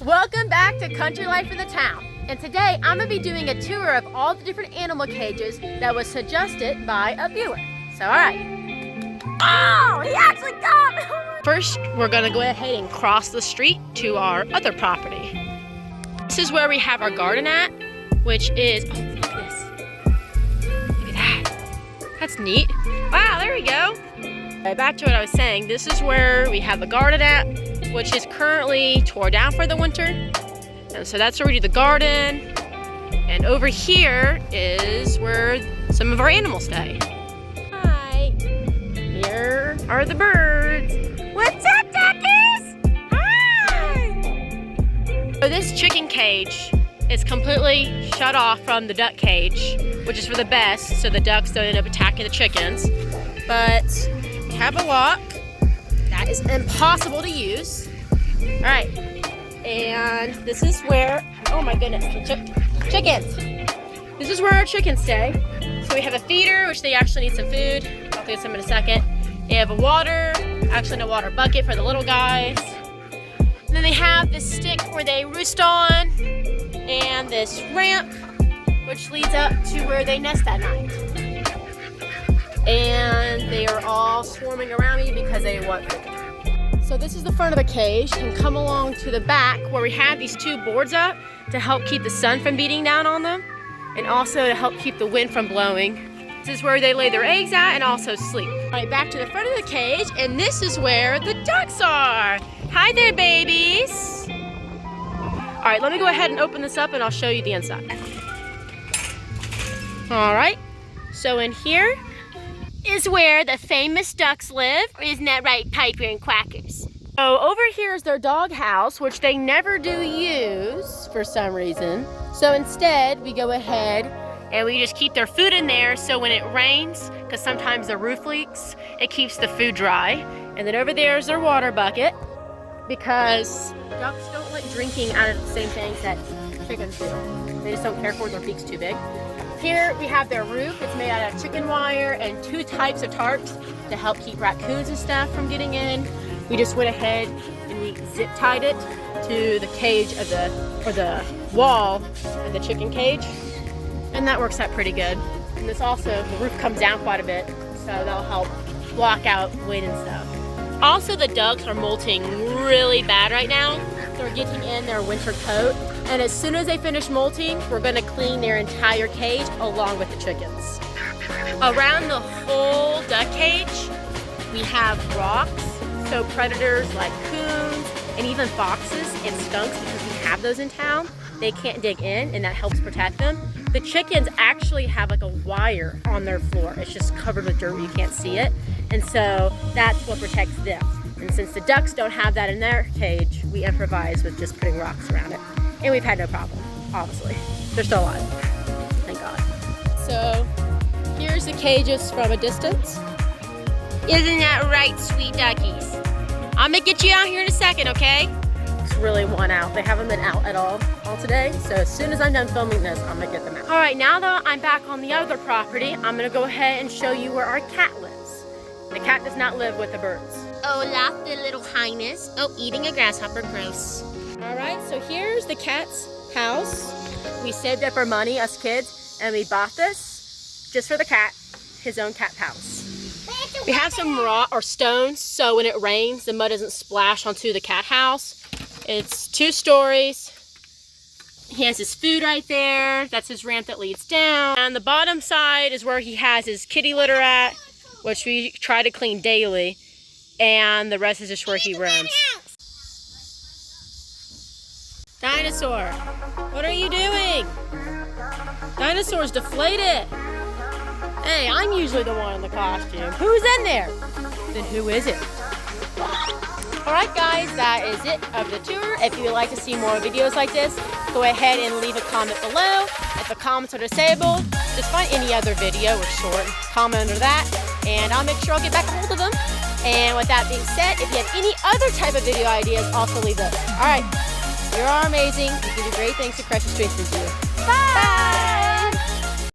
Welcome back to Country Life in the Town. And today I'm going to be doing a tour of all the different animal cages that was suggested by a viewer. So alright. Oh, he actually got me! First, we're going to go ahead and cross the street to our other property. This is where we have our garden at, which is, oh, look at this. Look at that. That's neat. Wow, there we go. Okay, back to what I was saying. This is where we have the garden at, which is currently tore down for the winter. And so that's where we do the garden. And over here is where some of our animals stay. Hi. Here are the birds. What's up, duckies? Hi. So this chicken cage is completely shut off from the duck cage, which is for the best, so the ducks don't end up attacking the chickens. But we have a lock. That is impossible to use. All right, and this is where, oh my goodness, chickens. This is where our chickens stay. So we have a feeder, which they actually need some food. I'll get some in a second. They have a water, actually a water bucket for the little guys. And then they have this stick where they roost on, and this ramp, which leads up to where they nest at night. And they are all swarming around me because they want food. So this is the front of the cage, and come along to the back where we have these two boards up to help keep the sun from beating down on them, and also to help keep the wind from blowing. This is where they lay their eggs at and also sleep. All right, back to the front of the cage, and this is where the ducks are. Hi there, babies. All right, let me go ahead and open this up and I'll show you the inside. All right, so in here is where the famous ducks live. Isn't that right, Piper and Quackers? So over here is their dog house, which they never do use for some reason. So instead, we go ahead and we just keep their food in there, so when it rains, because sometimes the roof leaks, it keeps the food dry. And then over there is their water bucket, because ducks don't like drinking out of the same things that chickens do. They just don't care for it, their beak's too big. Here we have their roof. It's made out of chicken wire and two types of tarps to help keep raccoons and stuff from getting in. We just went ahead and we zip tied it to the cage of the wall of the chicken cage. And that works out pretty good. And this also, the roof comes down quite a bit, so that'll help block out wind and stuff. Also, the ducks are molting really bad right now. They're getting in their winter coat. And as soon as they finish molting, we're gonna clean their entire cage along with the chickens. Around the whole duck cage, we have rocks. So predators like coons and even foxes and skunks, because we have those in town, they can't dig in, and that helps protect them. The chickens actually have like a wire on their floor. It's just covered with dirt, you can't see it. And so that's what protects them. And since the ducks don't have that in their cage, we improvise with just putting rocks around it. And we've had no problem, obviously. They're still alive, thank God. So here's the cages from a distance. Isn't that right, sweet duckies? I'm gonna get you out here in a second, okay? It's really one out. They haven't been out at all today. So as soon as I'm done filming this, I'm gonna get them out. All right, now that I'm back on the other property, I'm gonna go ahead and show you where our cat lives. The cat does not live with the birds. Oh, lofty little highness. Oh, eating a grasshopper, gross. All right, so here's the cat's house. We saved up our money, us kids, and we bought this just for the cat, his own cat house. We have some rock or stones, so when it rains, the mud doesn't splash onto the cat house. It's 2 stories. He has his food right there. That's his ramp that leads down. And the bottom side is where he has his kitty litter at, which we try to clean daily. And the rest is just where he roams. Dinosaur, what are you doing? Dinosaur's deflated. Hey, I'm usually the one in the costume. Who's in there? Then who is it? All right, guys, that is it of the tour. If you would like to see more videos like this, go ahead and leave a comment below. If the comments are disabled, just find any other video or short, comment under that, and I'll make sure I'll get back a hold of them. And with that being said, if you have any other type of video ideas, also leave those. All right. You are amazing. You can do great things to crush the streets with you. Bye!